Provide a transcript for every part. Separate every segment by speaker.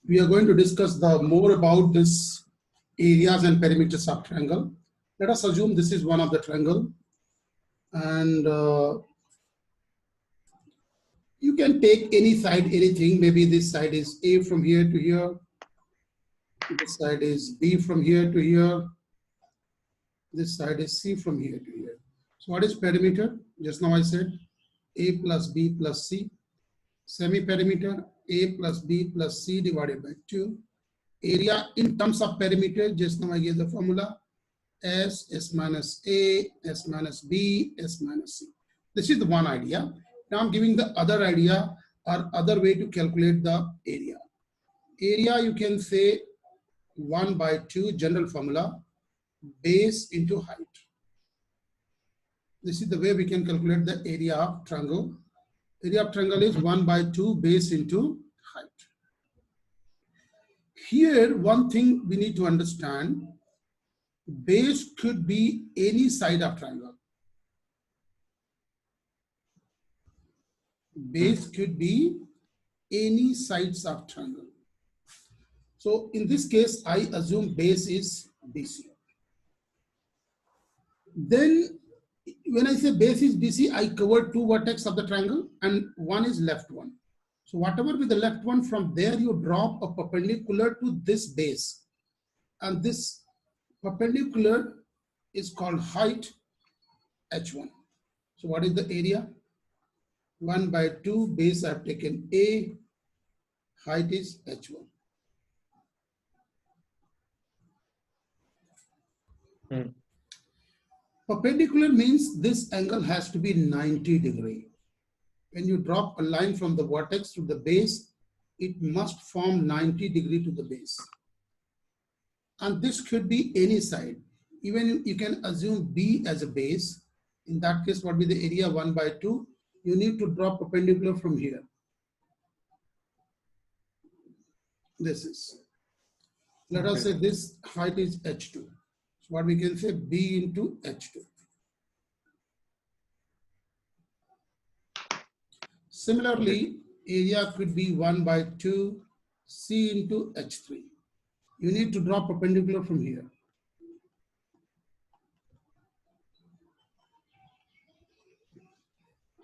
Speaker 1: We are going to discuss the more about this areas and perimeters of triangle. Let us assume this is one of the triangle, and you can take any side, anything. Maybe this side is A from here to here. This side is B from here to here. This side is C from here to here. So what is perimeter? Just now I said A plus B plus C. Semi-perimeter, A plus B plus C divided by 2. Area in terms of perimeter, just now I gave the formula. S minus A, S minus B, S minus C. This is the one idea. Now I'm giving the other idea or other way to calculate the area. Area you can say 1 by 2 general formula, base into height. This is the way we can calculate the area of triangle. Area of triangle is 1 by 2 base into height. Here, one thing we need to understand, base could be any side of triangle. Base could be any sides of triangle. So in this case, I assume base is BC. Then when I say base is BC, I cover two vertex of the triangle and one is left one. So whatever with the left one, from there you drop a perpendicular to this base. And this perpendicular is called height H1. So what is the area? 1 by 2 base I have taken A, height is H1. Perpendicular means this angle has to be 90 degrees. When you drop a line from the vertex to the base, it must form 90 degrees to the base. And this could be any side. Even you can assume B as a base. In that case, what will be the area? 1 by 2. You need to drop perpendicular from here. This is. Let us say this height is H2. So what we can say, B into H2. Similarly, area could be 1 by 2 C into H3. You need to draw perpendicular from here.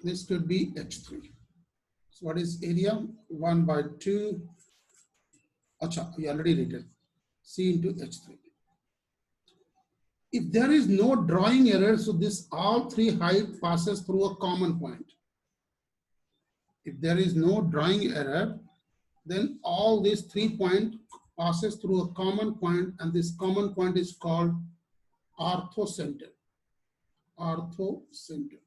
Speaker 1: This could be H3. So what is area? 1 by 2. Acha, we already written. C into H3. If there is no drawing error, so this all three height passes through a common point. If there is no drawing error, then all these 3 points passes through a common point, and this common point is called orthocenter. Orthocenter.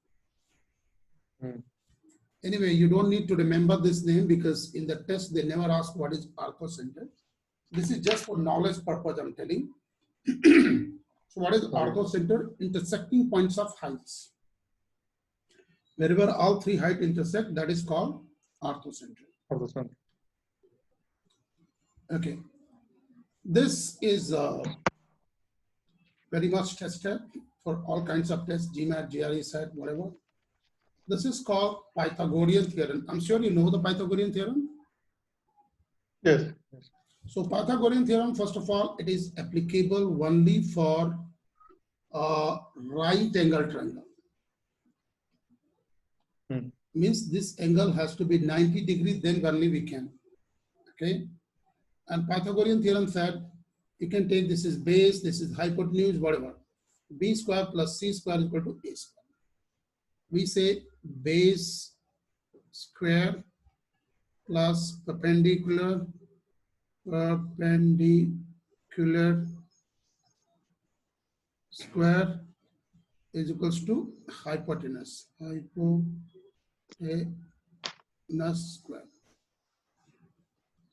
Speaker 1: Anyway, you don't need to remember this name because in the test they never ask what is orthocenter. This is just for knowledge purpose I'm telling. So what is orthocenter? Intersecting points of heights. Wherever all three heights intersect, that is called orthocenter. Okay. This is very much tested for all kinds of tests, GMAT, GRE, SAT, whatever. This is called Pythagorean theorem. I'm sure you know the Pythagorean theorem.
Speaker 2: Yes.
Speaker 1: So Pythagorean theorem, first of all, it is applicable only for right angle triangle. Means this angle has to be 90 degrees, then only we can. Okay. And Pythagorean theorem said you can take this is base, this is hypotenuse, whatever. B square plus C square is equal to A square. We say base square plus perpendicular square is equals to hypotenuse. Hypotenuse square.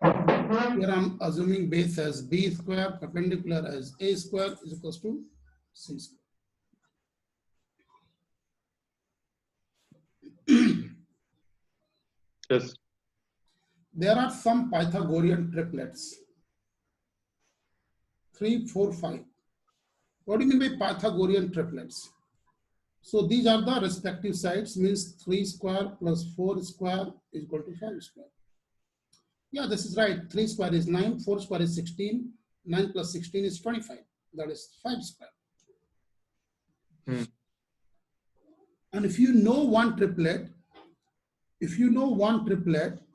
Speaker 1: Here I'm assuming base as B square, perpendicular as A square is equals to C square.
Speaker 2: Yes.
Speaker 1: There are some Pythagorean triplets. 3, 4, 5. What do you mean by Pythagorean triplets? So these are the respective sides, means 3 square plus 4 square is equal to 5 square. Yeah, this is right. 3 square is 9, 4 square is 16, 9 plus 16 is 25. That is 5 square.
Speaker 2: Hmm.
Speaker 1: And if you know one triplet,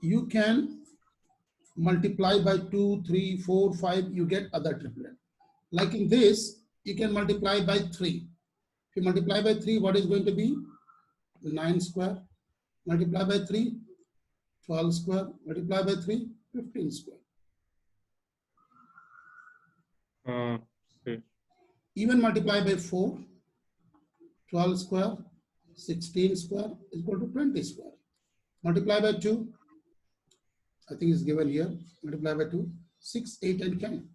Speaker 1: you can multiply by 2, 3, 4, 5, you get other triplet. Like in this, you can multiply by 3. If you multiply by 3, what is going to be? 9 square. Multiply by 3, 12 square. Multiply by 3, 15 square.
Speaker 2: Okay.
Speaker 1: Even multiply by 4, 12 square, 16 square is equal to 20 square. Multiply by 2, I think it's given here. Multiply by 2, 6, 8, and 10.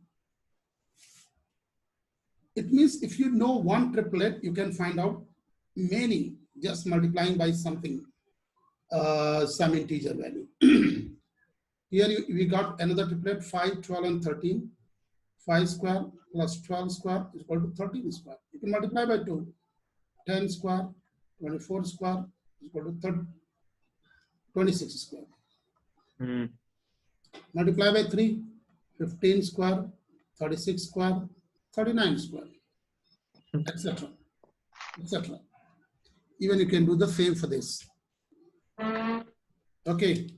Speaker 1: It means if you know one triplet, you can find out many just multiplying by something, some integer value. Here we got another triplet, 5, 12, and 13. 5 square plus 12 square is equal to 13 square. You can multiply by 2. 10 square, 24 square is equal to 26 square.
Speaker 2: Hmm.
Speaker 1: Multiply by 3, 15 square, 36 square, 39 square, etc. etc. Even you can do the same for this. Okay.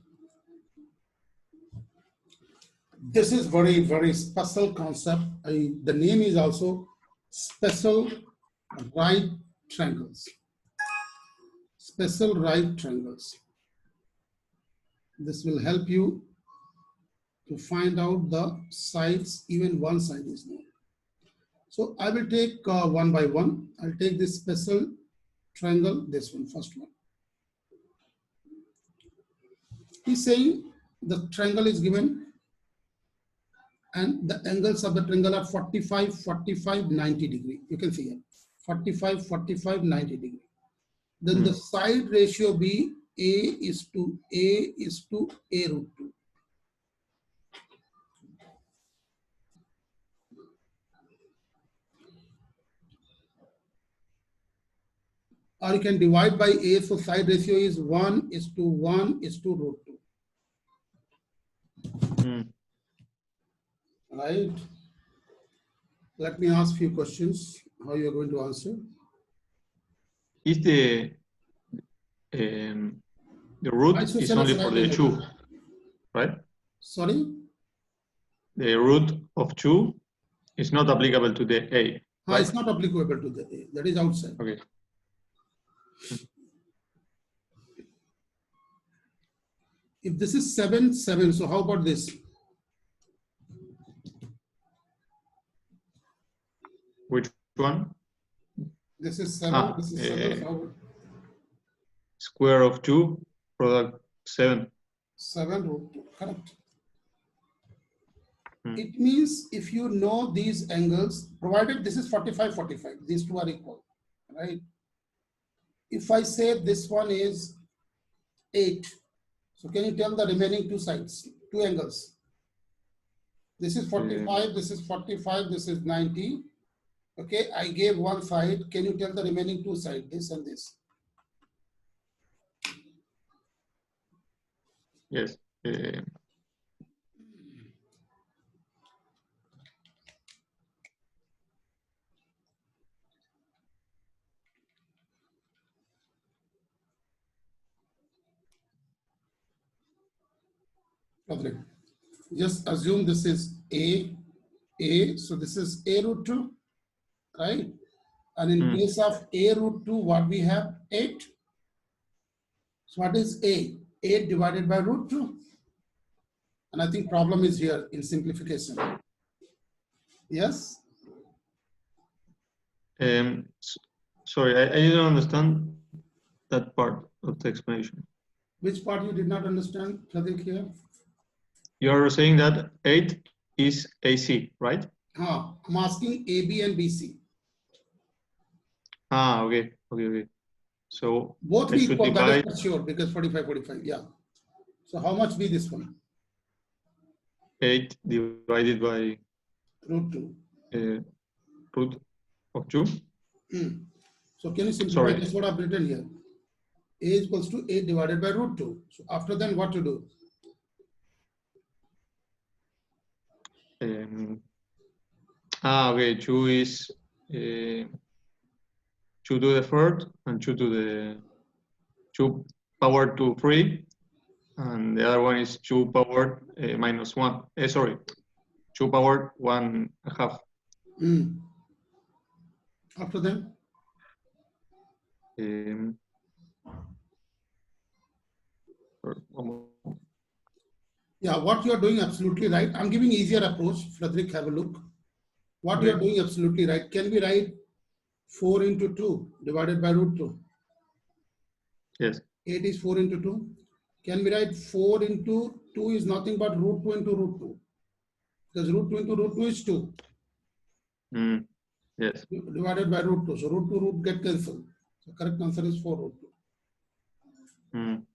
Speaker 1: This is very, very special concept. The name is also special right triangles. Special right triangles. This will help you to find out the sides, even one side is known. So I will take one by one. I'll take this special triangle, this one, first one. He's saying the triangle is given and the angles of the triangle are 45, 45, 90 degree. You can see here, 45, 45, 90 degree. Then the side ratio be A is to A root 2. Or you can divide by A, so side ratio is 1 is to root 2. Right? Let me ask few questions. How you are going to answer?
Speaker 2: Is the root is only for the 2, right?
Speaker 1: Sorry?
Speaker 2: The root of 2 is not applicable to the A. Right?
Speaker 1: It's not applicable to the A. That is outside.
Speaker 2: Okay.
Speaker 1: If this is 7, 7, so how about this?
Speaker 2: Which one?
Speaker 1: This is 7, this is 7. So
Speaker 2: square of 2, product 7.
Speaker 1: 7 root 2, correct. It means if you know these angles, provided this is 45, 45, these two are equal, right? If I say this one is 8, so can you tell the remaining two sides, two angles? This is 45, this is 45, this is 90. Okay, I gave one side. Can you tell the remaining two sides, this and this?
Speaker 2: Yes.
Speaker 1: Okay. Just assume this is A, so this is A root 2, right? And in case of A root 2, what we have? 8. So what is A? 8 divided by root 2. And I think problem is here in simplification. Yes?
Speaker 2: Sorry, I didn't understand that part of the explanation.
Speaker 1: Which part you did not understand, Pratik, here?
Speaker 2: You are saying that 8 is AC, right?
Speaker 1: I'm asking AB and BC.
Speaker 2: Okay. So
Speaker 1: both be equal, that is for sure, because 45, 45, yeah. So how much be this one?
Speaker 2: 8 divided by
Speaker 1: root 2.
Speaker 2: Root of 2.
Speaker 1: So can you simplify this? What I've written here? A is equals to 8 divided by root 2. So after then, what to do?
Speaker 2: Okay, 2 is 2 to the third and 2 to the 2 power to 3, and the other one is 2 power minus 1. Sorry, 2 power 1/2.
Speaker 1: After that, yeah, what you are doing absolutely right. I'm giving easier approach. Frederick, have a look. What you are doing absolutely right. Can we write 4 into 2 divided by root 2?
Speaker 2: Yes.
Speaker 1: 8 is 4 into 2. Can we write 4 into 2 is nothing but root 2 into root 2? Because root 2 into root 2 is 2.
Speaker 2: Yes.
Speaker 1: Divided by root 2. So root 2 root get cancelled. So correct answer is 4 root 2.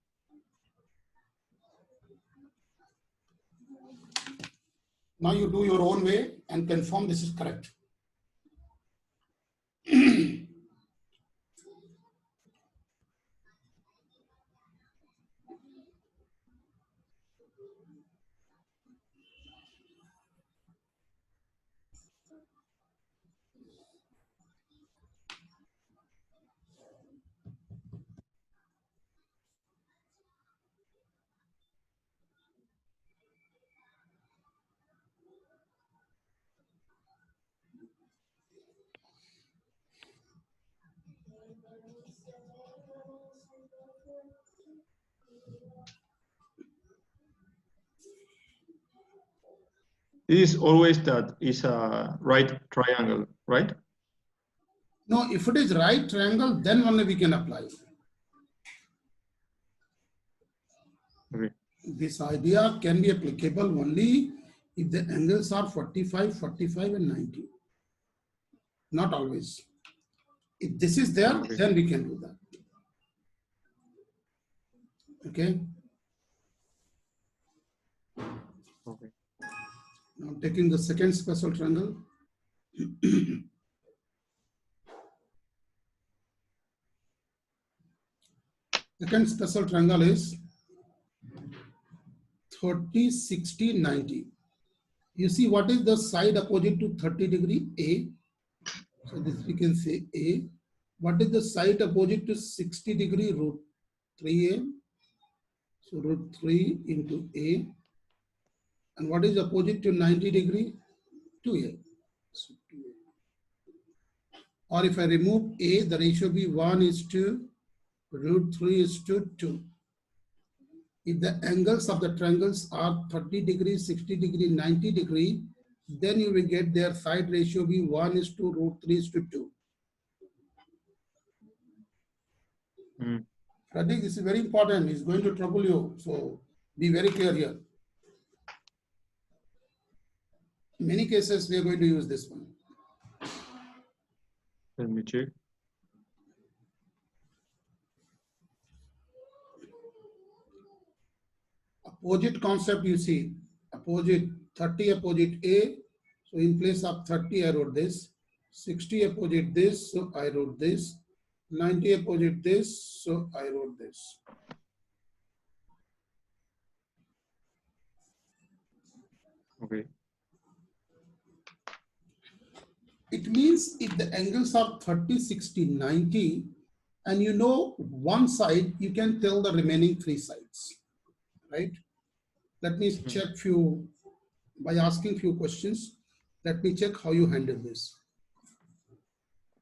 Speaker 1: Now you do your own way and confirm this is correct.
Speaker 2: It is always that is a right triangle, right?
Speaker 1: No, if it is right triangle, then only we can apply.
Speaker 2: Okay.
Speaker 1: This idea can be applicable only if the angles are 45, 45 and 90. Not always. If this is there,
Speaker 2: Okay.
Speaker 1: then we can do that. Okay.
Speaker 2: Okay.
Speaker 1: Now taking the second special triangle. Second special triangle is 30, 60, 90. You see what is the side opposite to 30 degree? A. So this we can say A. What is the side opposite to 60 degree? Root 3A. So root 3 into A. And what is opposite to 90 degree? 2A. So 2A. Or if I remove A, the ratio be 1 is to root 3 is to 2. If the angles of the triangles are 30 degree, 60 degree, 90 degree, then you will get their side ratio be 1 is to root 3 is to 2. I think this is very important. It's going to trouble you. So be very clear here. In many cases, we are going to use this one.
Speaker 2: Let me check.
Speaker 1: Opposite concept you see. Opposite 30 opposite A. So in place of 30, I wrote this. 60 opposite this, so I wrote this. 90 opposite this, so I wrote this.
Speaker 2: Okay.
Speaker 1: It means if the angles are 30, 60, 90, and you know one side, you can tell the remaining 3 sides, right? Let me check by asking few questions. Let me check how you handle this.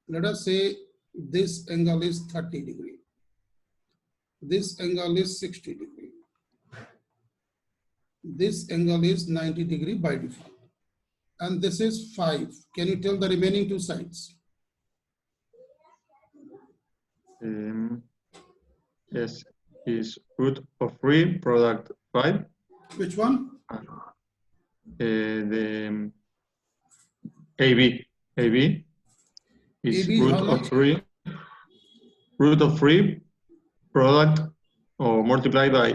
Speaker 1: Let us say this angle is 30 degree. This angle is 60 degree. This angle is 90 degree by default. And this is 5. Can you tell the remaining 2 sides?
Speaker 2: Yes, is root of 3 product 5.
Speaker 1: Which one?
Speaker 2: The AB is
Speaker 1: AB
Speaker 2: root of 3. Root of 3 product or multiplied by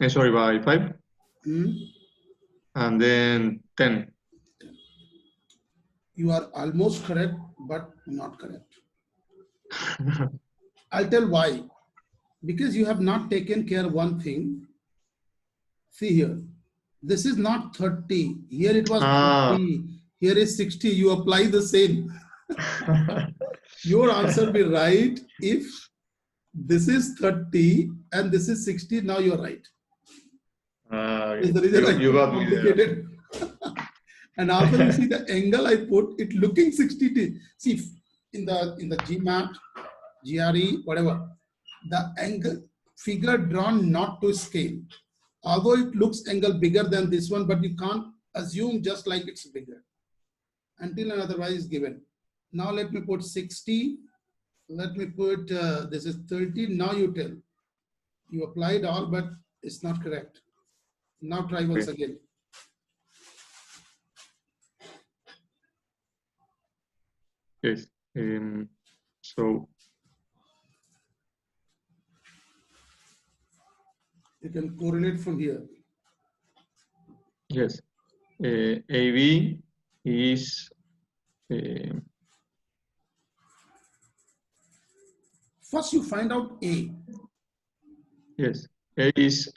Speaker 2: by 5. And then 10.
Speaker 1: You are almost correct, but not correct. I'll tell why. Because you have not taken care of one thing. See here. This is not 30. Here it was
Speaker 2: Ah.
Speaker 1: 30. Here is 60. You apply the same. Your answer will be right if this is 30 and this is 60. Now you're right.
Speaker 2: Okay.
Speaker 1: The reason I
Speaker 2: You
Speaker 1: put
Speaker 2: got me there.
Speaker 1: complicated. And also you see the angle I put, it looking 60. See, in the GMAT, GRE, whatever, the angle figure drawn not to scale. Although it looks angle bigger than this one, but you can't assume just like it's bigger until and otherwise given. Now let me put 60. Let me put, this is 30. Now you tell. You applied all, but it's not correct. Now try once again.
Speaker 2: Yes. So
Speaker 1: You can correlate from here.
Speaker 2: yes, AB is
Speaker 1: First, you find out A.
Speaker 2: yes, A is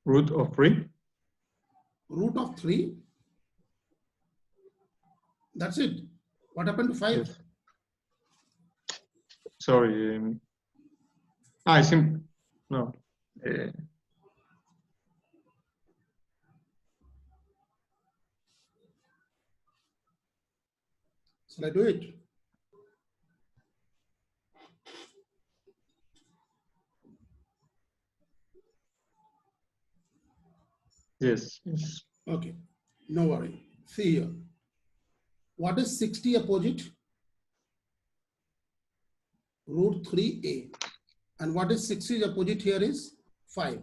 Speaker 2: root of 3.
Speaker 1: Root of 3. That's it. What happened to 5?
Speaker 2: Yes. Sorry. I think no.
Speaker 1: Shall I do it?
Speaker 2: Yes. Yes.
Speaker 1: Okay. No worry. See here. What is 60 opposite? Root 3A. And what is 60 opposite here is 5.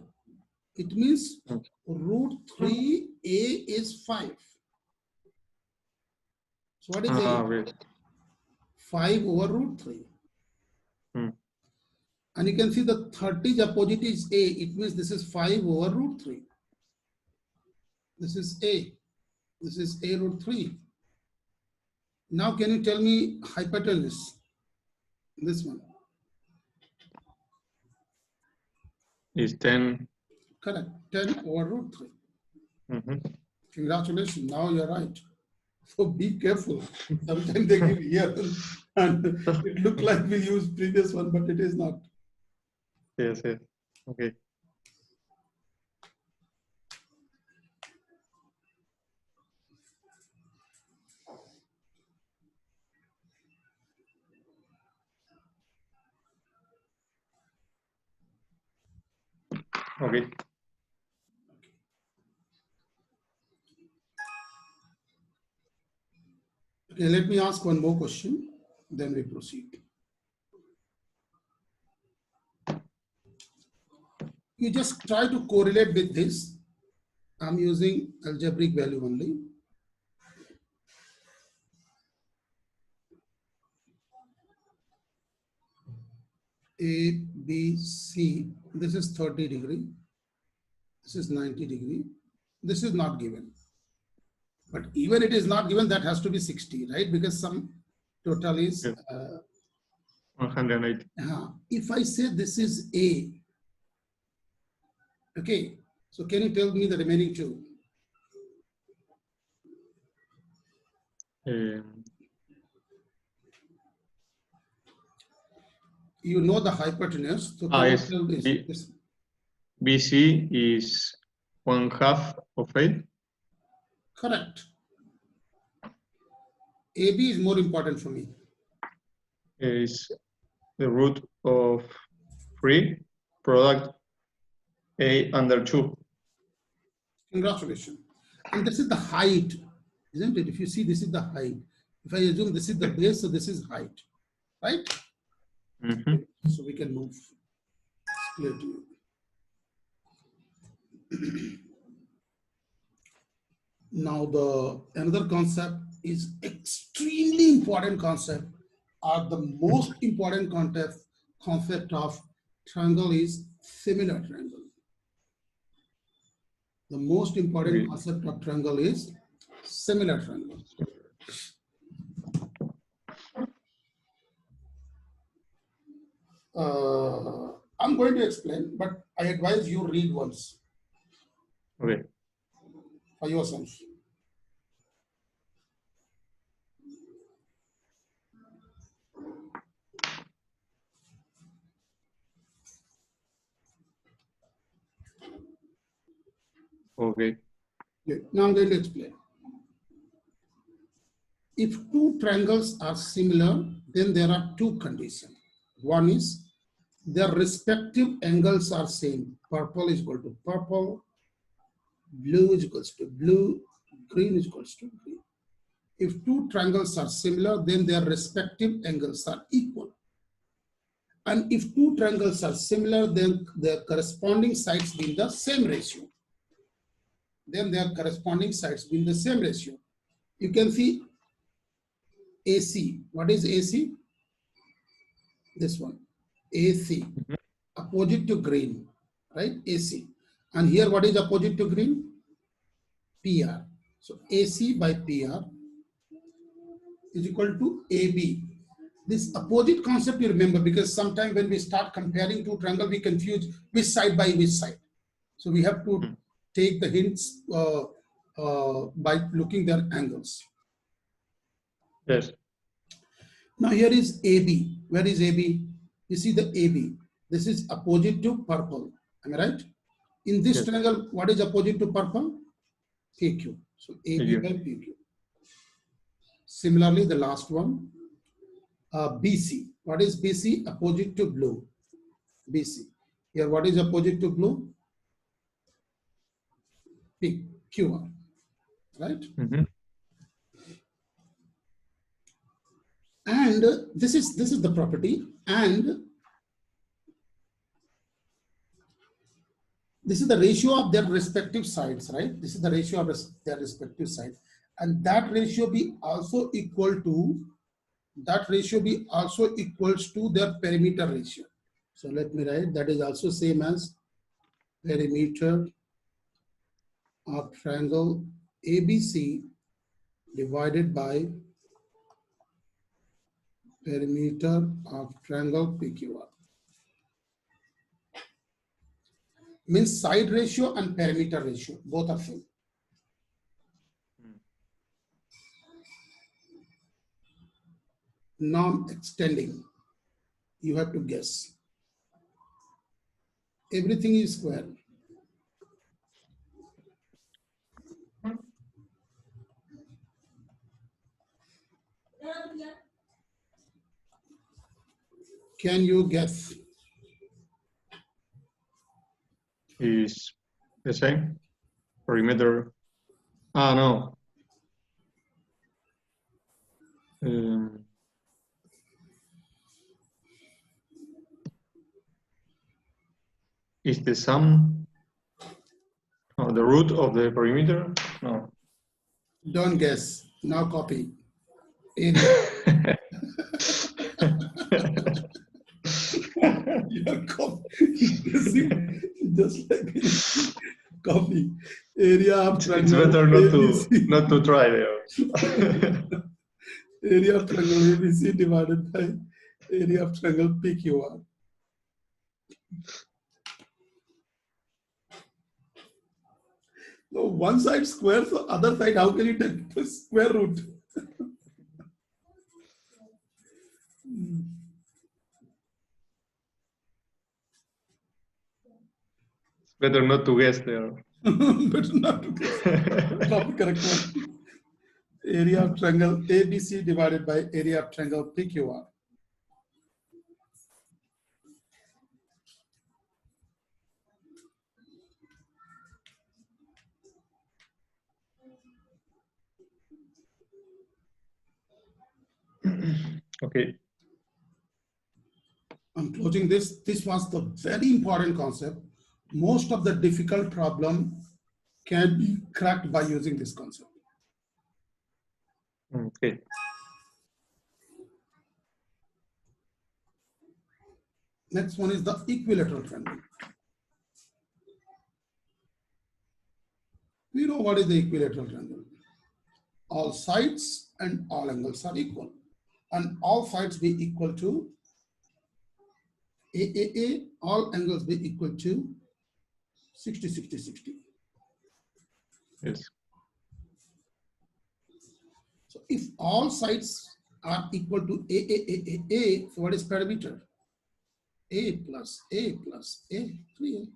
Speaker 1: It means
Speaker 2: Okay.
Speaker 1: root 3A is 5. So what is A?
Speaker 2: Yes.
Speaker 1: 5 over root 3. And you can see the 30's opposite is A. It means this is 5 over root 3. This is A. This is A root 3. Now can you tell me hypotenuse? This one.
Speaker 2: Is 10.
Speaker 1: Correct. 10 over root 3. Congratulations. Now you're right. So be careful. Sometimes they give here and it looked like we used previous one, but it is not.
Speaker 2: Yes. Yes. Okay. Okay.
Speaker 1: Okay, let me ask one more question, then we proceed. You just try to correlate with this. I'm using algebraic value only. A, B, C. This is 30 degree. This is 90 degree. This is not given. But even it is not given, that has to be 60, right? Because some total is
Speaker 2: 180.
Speaker 1: If I say this is A, okay, so can you tell me the remaining two? You know the hypotenuse. So
Speaker 2: Yes.
Speaker 1: tell this.
Speaker 2: BC is 1/2 of A.
Speaker 1: Correct. AB is more important for me.
Speaker 2: Is the root of 3 product A under 2.
Speaker 1: Congratulations. And this is the height, isn't it? If you see, this is the height. If I assume this is the base, so this is height, right? So we can move. It's clear to you. Now another concept is extremely important concept, or the most important concept of triangle is similar triangle. The most important concept of triangle is similar triangle. I'm going to explain, but I advise you read once.
Speaker 2: Okay.
Speaker 1: by yourself.
Speaker 2: Okay.
Speaker 1: Now I'm going to explain. If two triangles are similar, then there are two conditions. One is their respective angles are same. Purple is equal to purple, blue is equals to blue, green is equals to green. If two triangles are similar, then their respective angles are equal. And if two triangles are similar, then their corresponding sides be in the same ratio. Then their corresponding sides be in the same ratio. You can see AC. What is AC? This one. AC. Opposite to green, right? AC. And here what is opposite to green? PR. So AC by PR is equal to AB. This opposite concept you remember, because sometimes when we start comparing two triangles, we confuse which side by which side. So we have to take the hints by looking their angles.
Speaker 2: Yes.
Speaker 1: Now here is AB. Where is AB? You see the AB. This is opposite to purple. Am I right? In this
Speaker 2: Yes.
Speaker 1: triangle, what is opposite to purple? PQ. So AB
Speaker 2: PQ.
Speaker 1: by PQ. Similarly, the last one, BC. What is BC? Opposite to blue. BC. Here, what is opposite to blue? QR. Right? And this is the property, and this is the ratio of their respective sides, right? This is the ratio of their respective sides, and that ratio be also equal to their perimeter ratio. So let me write, that is also same as perimeter of triangle ABC divided by perimeter of triangle PQR. Means side ratio and perimeter ratio, both are same. Now extending, you have to guess. Everything is square. Can you guess?
Speaker 2: Is the same perimeter. Ah, no. Is the sum or the root of the perimeter? No.
Speaker 1: Don't guess. Now copy. Area. You're guessing just like copy. Area of triangle.
Speaker 2: It's better not to try there.
Speaker 1: Area of triangle ABC divided by area of triangle PQR. No, one side square, so other side, how can you take the square root?
Speaker 2: It's better not to guess there.
Speaker 1: Better not to guess. Copy correct one. Area of triangle ABC divided by area of triangle PQR.
Speaker 2: Okay.
Speaker 1: I'm closing this. This was the very important concept. Most of the difficult problem can be cracked by using this concept.
Speaker 2: Okay.
Speaker 1: Next one is the equilateral triangle. We know what is the equilateral triangle. All sides and all angles are equal. And all sides be equal to AAA, all angles be equal to 60, 60, 60.
Speaker 2: Yes.
Speaker 1: all sides are equal to A. So what is perimeter? A plus A plus A, 3A.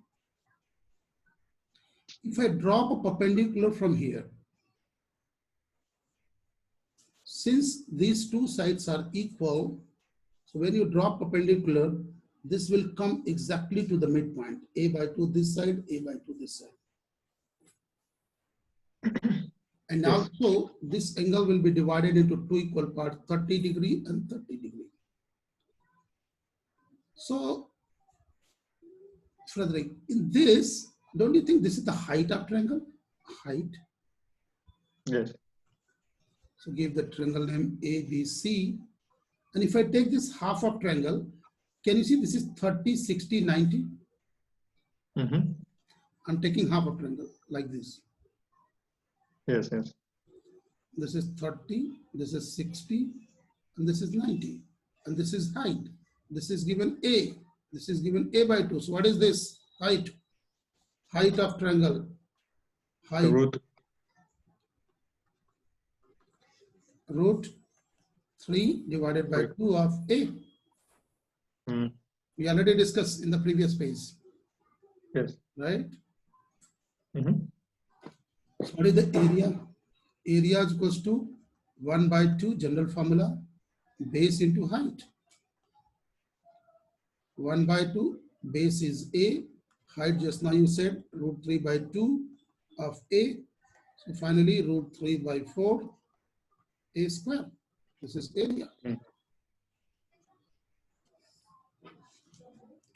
Speaker 1: If I drop a perpendicular from here, since these two sides are equal, so when you drop perpendicular, this will come exactly to the midpoint. A by 2 this side, A by 2 this side. And
Speaker 2: Yes.
Speaker 1: also this angle will be divided into two equal parts, 30 degree and 30 degree. So, Frederick, in this, don't you think this is the height of triangle? Height.
Speaker 2: Yes.
Speaker 1: So give the triangle name ABC. And if I take this half of triangle, can you see this is 30, 60, 90?
Speaker 2: Mm-hmm.
Speaker 1: I'm taking half of triangle like this.
Speaker 2: Yes, yes.
Speaker 1: This is 30, this is 60, and this is 90. And this is height. This is given A. This is given A by 2. So what is this? Height. Height of triangle. Height.
Speaker 2: The root.
Speaker 1: Root 3 divided by
Speaker 2: Right.
Speaker 1: 2 of A.
Speaker 2: Mm.
Speaker 1: We already discussed in the previous page,
Speaker 2: Yes.
Speaker 1: right?
Speaker 2: Mm-hmm.
Speaker 1: So what is the area? Area is equals to 1 by 2 general formula, base into height. 1 by 2, base is A, height just now you said root 3 by 2 of A. So finally root 3 by 4 A square. This is area.
Speaker 2: Mm.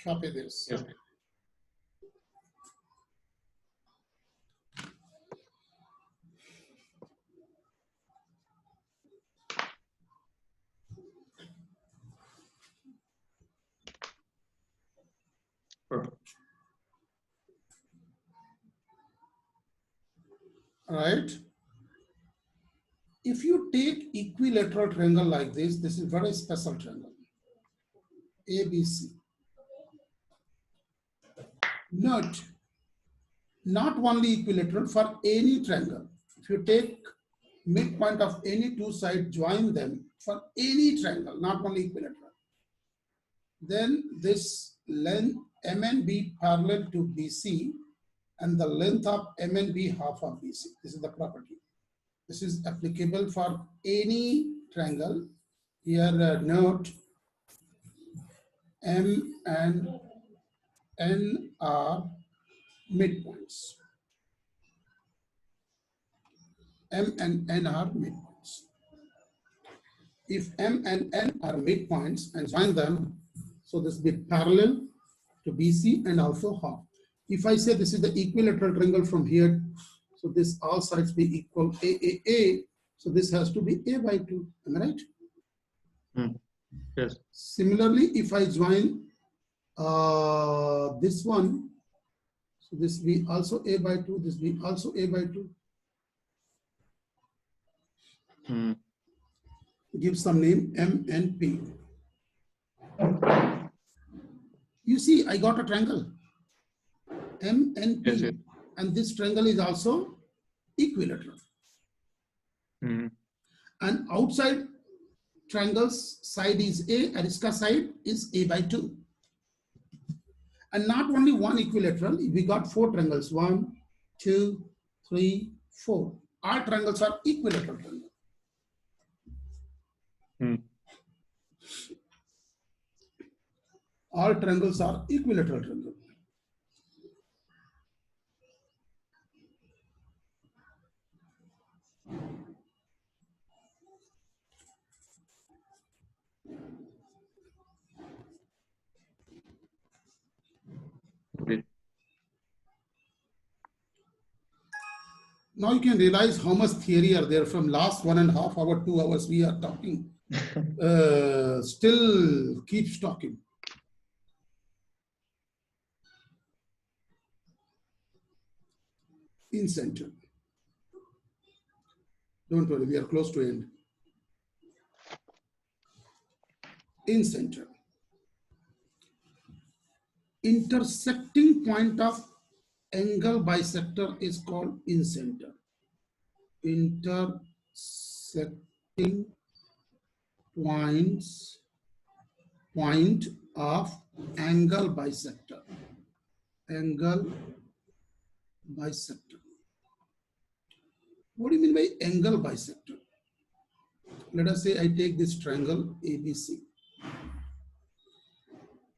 Speaker 1: Copy this.
Speaker 2: Yes. Perfect.
Speaker 1: All right. If you take equilateral triangle like this is very special triangle. ABC. Note, not only equilateral, for any triangle. If you take midpoint of any two sides, join them for any triangle, not only equilateral, then this length MNB parallel to BC and the length of MNB half of BC. This is the property. This is applicable for any triangle. Here note M and N are midpoints. M and N are midpoints. If M and N are midpoints and join them, so this will be parallel to BC and also half. If I say this is the equilateral triangle from here, so this all sides be equal A. So this has to be A by 2. Am I right?
Speaker 2: Mm. Yes.
Speaker 1: Similarly, if I join this one, so this be also A by 2, this be also A by 2.
Speaker 2: Mm.
Speaker 1: Give some name M and P. You see, I got a triangle M and P,
Speaker 2: Yes, yes.
Speaker 1: and this triangle is also equilateral.
Speaker 2: Mm.
Speaker 1: And outside triangle's side is A, Ariska side is A by 2. And not only one equilateral, we got 4 triangles, 1, 2, 3, 4. All triangles are equilateral triangles.
Speaker 2: Mm.
Speaker 1: All triangles are equilateral triangles.
Speaker 2: Okay.
Speaker 1: Now you can realize how much theory are there from last 1.5 hours, 2 hours we are talking. Still keeps talking. In center. Don't worry, we are close to end. In center. Intersecting point of angle bisector is called in center. Intersecting point of angle bisector. Angle bisector. What do you mean by angle bisector? Let us say I take this triangle ABC.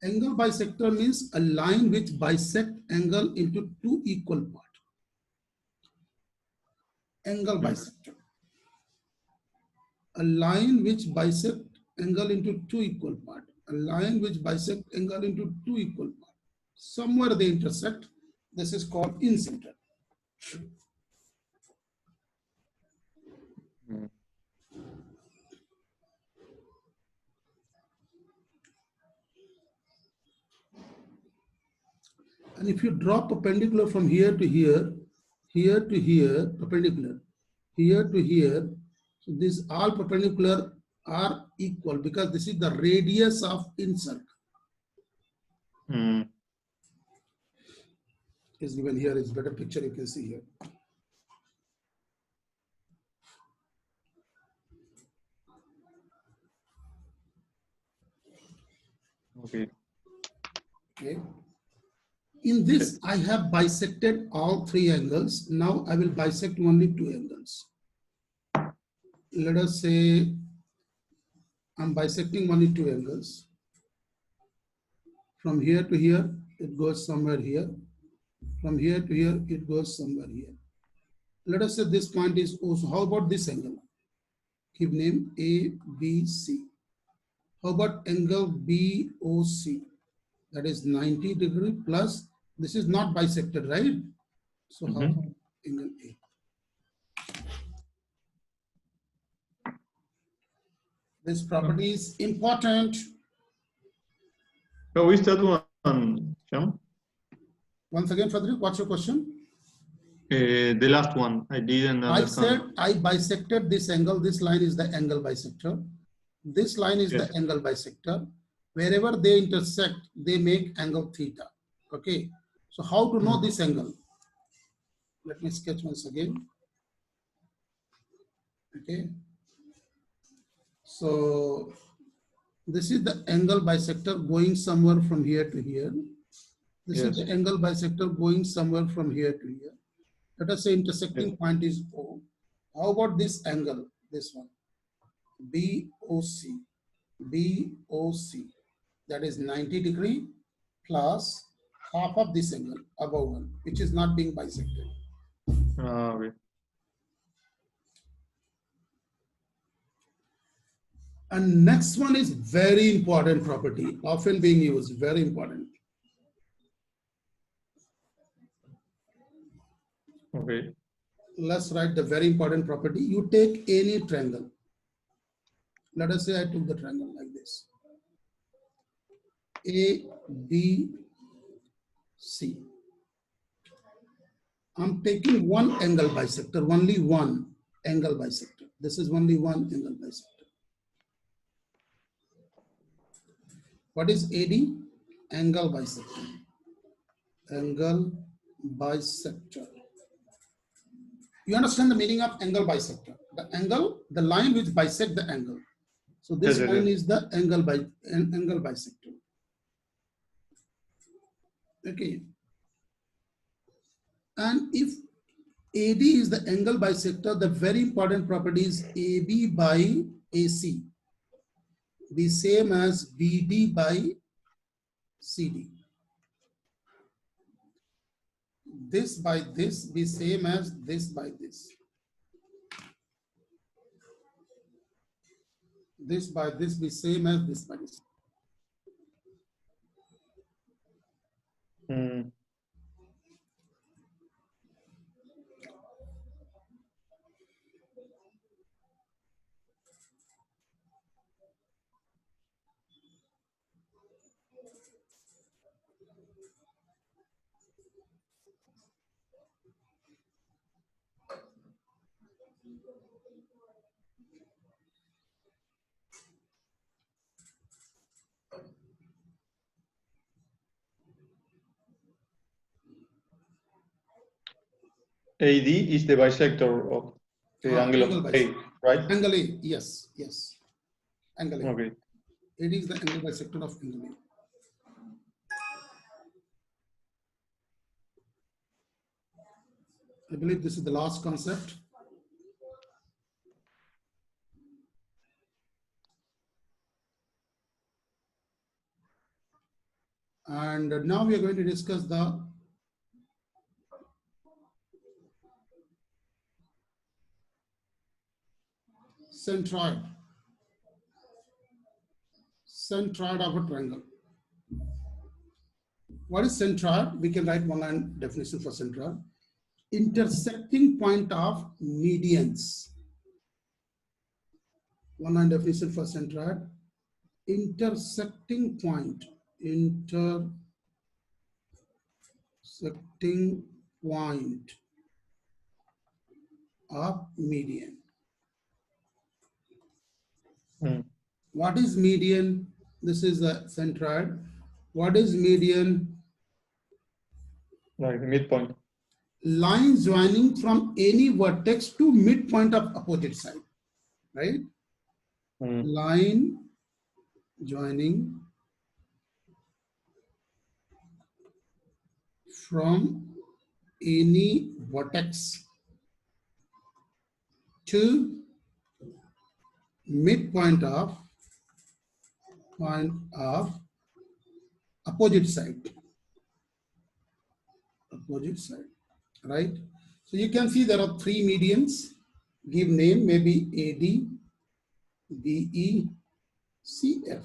Speaker 1: Angle bisector means a line which bisects angle into two equal parts. Angle bisector. A line which bisects angle into two equal parts. A line which bisects angle into two equal parts. Somewhere they intersect. This is called incenter. And if you draw perpendicular from here to here, here to here, perpendicular, here to here, so these all perpendicular are equal because this is the radius of insert. Is given here is better picture you can see here.
Speaker 2: Okay.
Speaker 1: Okay. In this, I have bisected all three angles. Now I will bisect only two angles. Let us say I'm bisecting only two angles. From here to here, it goes somewhere here. From here to here, it goes somewhere here. Let us say this point is O. So how about this angle? Give name ABC. How about angle BOC? That is 90 degree plus, this is not bisected, right? So how about angle A? This property is important.
Speaker 2: So is that one, Sean?
Speaker 1: Once again, Frederick, what's your question?
Speaker 2: The last one, I didn't understand.
Speaker 1: I said I bisected this angle. This line is the angle bisector. This line is the angle bisector. Wherever they intersect, they make angle theta. Okay. So how to know this angle? Let me sketch once again. Okay. So this is the angle bisector going somewhere from here to here. This is the angle bisector going somewhere from here to here. Let us say intersecting point is O. How about this angle? This one. BOC. BOC. That is 90 degree plus half of this angle above one, which is not being bisected.
Speaker 2: Okay.
Speaker 1: And next one is very important property, often being used, very important.
Speaker 2: Okay.
Speaker 1: Let's write the very important property. You take any triangle. Let us say I took the triangle like this. A, B, C. I'm taking one angle bisector, only one angle bisector. This is only one angle bisector. What is AD? Angle bisector. Angle bisector. You understand the meaning of angle bisector? The angle, the line which bisects the angle. So this line is the angle bisector. Okay. And if AD is the angle bisector, the very important property is AB by AC be same as BD by CD. This by this be same as this by this. This by this be same as this by this.
Speaker 2: AD is the bisector of the angle of A, right?
Speaker 1: Angle A, yes, yes. Angle A.
Speaker 2: Okay.
Speaker 1: It is the angle bisector of angle A. I believe this is the last concept. And now we are going to discuss the centroid. Centroid of a triangle. What is centroid? We can write one line definition for centroid. Intersecting point of medians. One line definition for centroid. Intersecting point. Intersecting point of median. What is median? This is the centroid. What is median?
Speaker 2: Like the midpoint.
Speaker 1: Line joining from any vertex to midpoint of opposite side, right? Line joining from any vertex to midpoint of opposite side. Opposite side, right? So you can see there are three medians. Give name, maybe AD, BE, CF,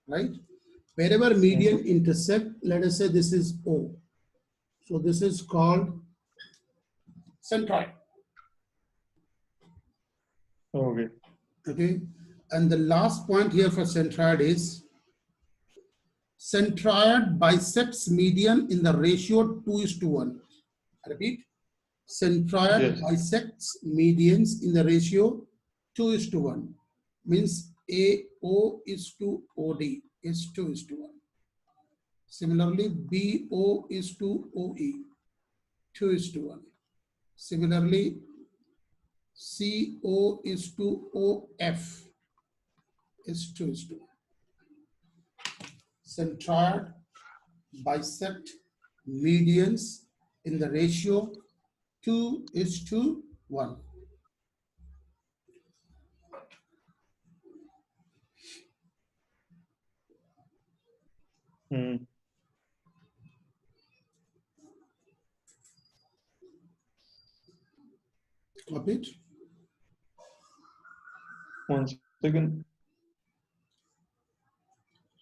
Speaker 1: right? Wherever median intersect, let us say this is O. So this is called centroid.
Speaker 2: Okay.
Speaker 1: Okay. And the last point here for centroid is centroid bisects median in the ratio 2:1. I repeat, centroid bisects medians in the ratio 2:1. Means AO is to OD is 2:1. Similarly, BO is to OE, 2:1. Similarly, CO is to OF is 2:1. Centroid bisect medians in the ratio 2:1. Copy it.
Speaker 2: 1 second.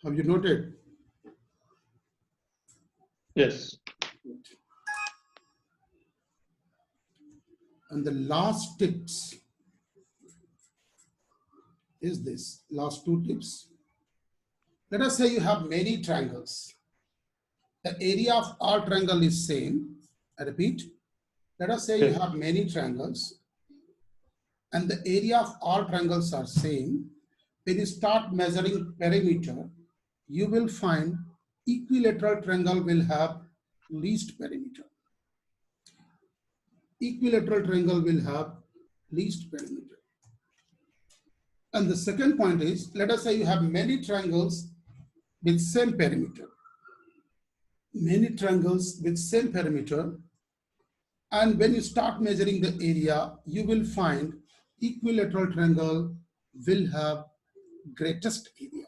Speaker 1: Have you noted?
Speaker 2: Yes.
Speaker 1: And the last tips is this, last two tips. Let us say you have many triangles. The area of all triangle is same. I repeat, let us say you have many triangles and the area of all triangles are same. When you start measuring perimeter, you will find equilateral triangle will have least perimeter. Equilateral triangle will have least perimeter. And the second point is, let us say you have many triangles with same perimeter. Many triangles with same perimeter. And when you start measuring the area, you will find equilateral triangle will have greatest area.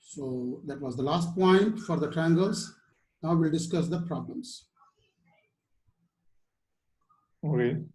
Speaker 1: So that was the last point for the triangles. Now we'll discuss the problems.
Speaker 2: Okay.